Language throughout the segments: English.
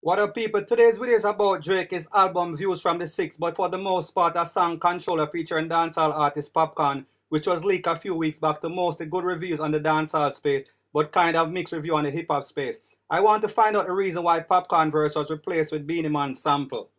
What up, people? Today's video is about Drake's album Views from the Six, but for the most part, a song Controller featuring dancehall artist Popcaan, which was leaked a few weeks back to mostly good reviews on the dancehall space, but kind of mixed review on the hip hop space. I want to find out the reason why Popcaan verse was replaced with Beenie Man's sample.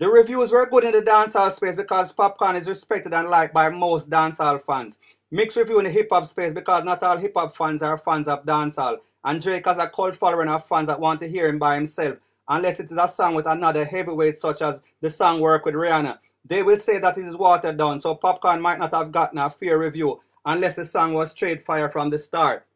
The reviews were good in the dancehall space because Popcaan is respected and liked by most dancehall fans. Mixed review in the hip hop space because not all hip hop fans are fans of dancehall, and Drake has a cult following of fans that want to hear him by himself, unless it is a song with another heavyweight such as the song Work with Rihanna. They will say that it is watered down, so Popcaan might not have gotten a fair review unless the song was straight fire from the start.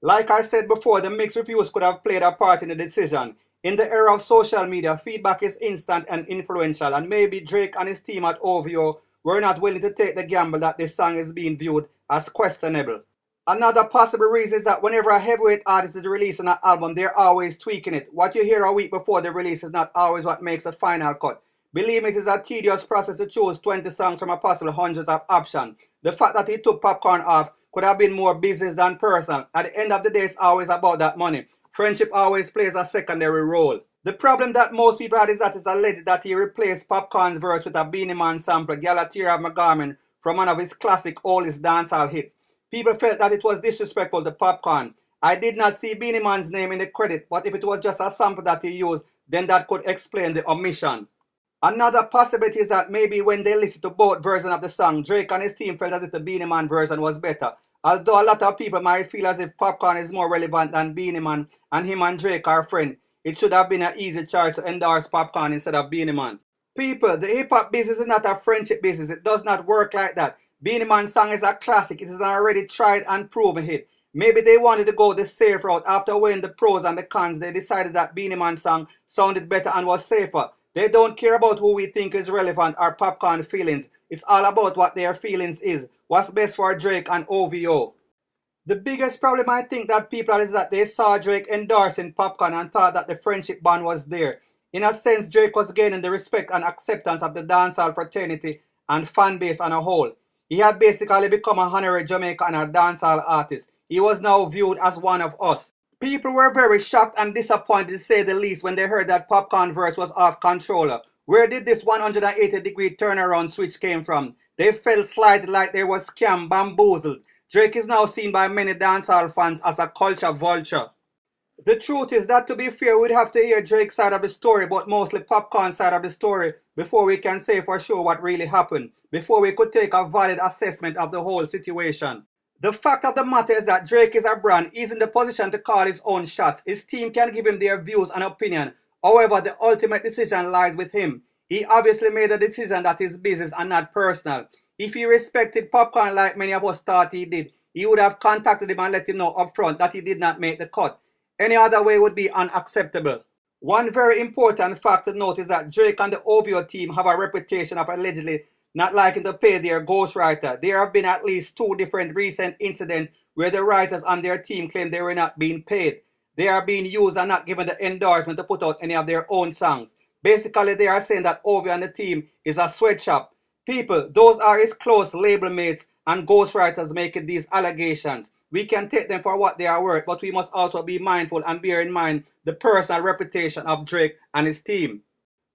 Like I said before, the mixed reviews could have played a part in the decision. In the era of social media, feedback is instant and influential, and maybe Drake and his team at OVO were not willing to take the gamble that this song is being viewed as questionable. Another possible reason is that whenever a heavyweight artist is releasing an album, they're always tweaking it. What you hear a week before the release is not always what makes a final cut. Believe me, it is a tedious process to choose 20 songs from a possible hundreds of options. The fact that he took Popcaan off could have been more business than personal. At the end of the day, it's always about that money. Friendship always plays a secondary role. The problem that most people had is that it's alleged that he replaced Popcaan's verse with a Beenie Man sample, "Gyal a Tear Off My Garment," from one of his classic oldest dancehall hits. People felt that it was disrespectful to Popcaan. I did not see Beenie Man's name in the credit, but if it was just a sample that he used, then that could explain the omission. Another possibility is that maybe when they listened to both versions of the song, Drake and his team felt as if the Beenie Man version was better. Although a lot of people might feel as if Popcaan is more relevant than Beenie Man and him and Drake are friends, it should have been an easy choice to endorse Popcaan instead of Beenie Man. People, the hip hop business is not a friendship business. It does not work like that. Beenie Man's song is a classic. It is an already tried and proven hit. Maybe they wanted to go the safe route. After weighing the pros and the cons, they decided that Beenie Man's song sounded better and was safer. They don't care about who we think is relevant or Popcaan feelings. It's all about what their feelings is. What's best for Drake and OVO. The biggest problem I think that people have is that they saw Drake endorsing Popcaan and thought that the friendship bond was there. In a sense, Drake was gaining the respect and acceptance of the dancehall fraternity and fan base on a whole. He had basically become a honorary Jamaican and a dancehall artist. He was now viewed as one of us. People were very shocked and disappointed to say the least when they heard that Popcaan verse was off Controller. Where did this 180-degree turnaround switch came from? They felt slightly like they were scammed, bamboozled. Drake is now seen by many dancehall fans as a culture vulture. The truth is that, to be fair, we'd have to hear Drake's side of the story, but mostly Popcaan's side of the story, before we can say for sure what really happened, before we could take a valid assessment of the whole situation. The fact of the matter is that Drake is a brand. He's in the position to call his own shots. His team can give him their views and opinion. However, the ultimate decision lies with him. He obviously made a decision that is business and not personal. If he respected Popcaan like many of us thought he did, he would have contacted him and let him know upfront that he did not make the cut. Any other way would be unacceptable. One very important fact to note is that Drake and the OVO team have a reputation of allegedly not liking to pay their ghostwriter. There have been at least 2 different recent incidents where the writers on their team claim they were not being paid. They are being used and not given the endorsement to put out any of their own songs. Basically, they are saying that OVO and the team is a sweatshop. People, those are his close label mates and ghostwriters making these allegations. We can take them for what they are worth, but we must also be mindful and bear in mind the personal reputation of Drake and his team.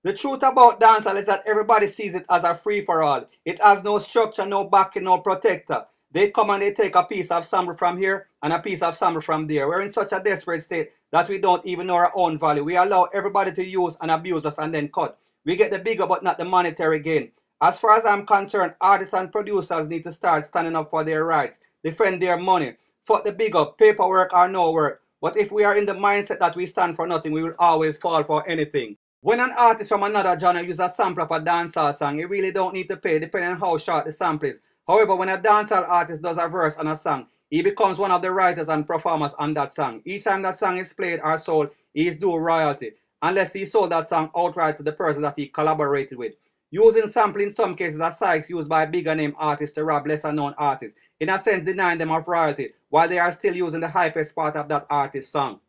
The truth about dancehall is that everybody sees it as a free-for-all. It has no structure, no backing, no protector. They come and they take a piece of sample from here and a piece of sample from there. We're in such a desperate state that we don't even know our own value. We allow everybody to use and abuse us and then cut. We get the bigger but not the monetary gain. As far as I'm concerned, artists and producers need to start standing up for their rights, defend their money. Fuck the big up, paperwork or no work. But if we are in the mindset that we stand for nothing, we will always fall for anything. When an artist from another genre uses a sample of a dancehall song, he really don't need to pay depending on how short the sample is. However, when a dancehall artist does a verse on a song, he becomes one of the writers and performers on that song. Each time that song is played or sold, he is due royalty, unless he sold that song outright to the person that he collaborated with. Using sample in some cases are sites used by bigger name artists to rob lesser known artists, in a sense denying them of royalty, while they are still using the hypest part of that artist's song.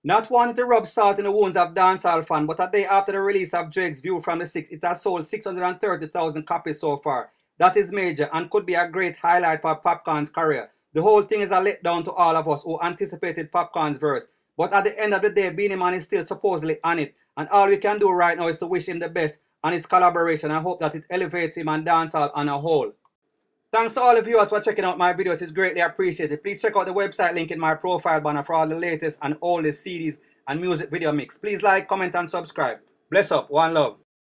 Not wanting to rub salt in the wounds of dancehall fans, but a day after the release of Drake's View from the Six, it has sold 630,000 copies so far. That is major and could be a great highlight for Popcaan's career. The whole thing is a letdown to all of us who anticipated Popcaan's verse. But at the end of the day, Beenie Man is still supposedly on it. And all we can do right now is to wish him the best on his collaboration. I hope that it elevates him and dancehall on a whole. Thanks to all the viewers for checking out my videos. It's greatly appreciated. Please check out the website link in my profile banner for all the latest and oldest CDs and music video mix. Please like, comment, and subscribe. Bless up. One love.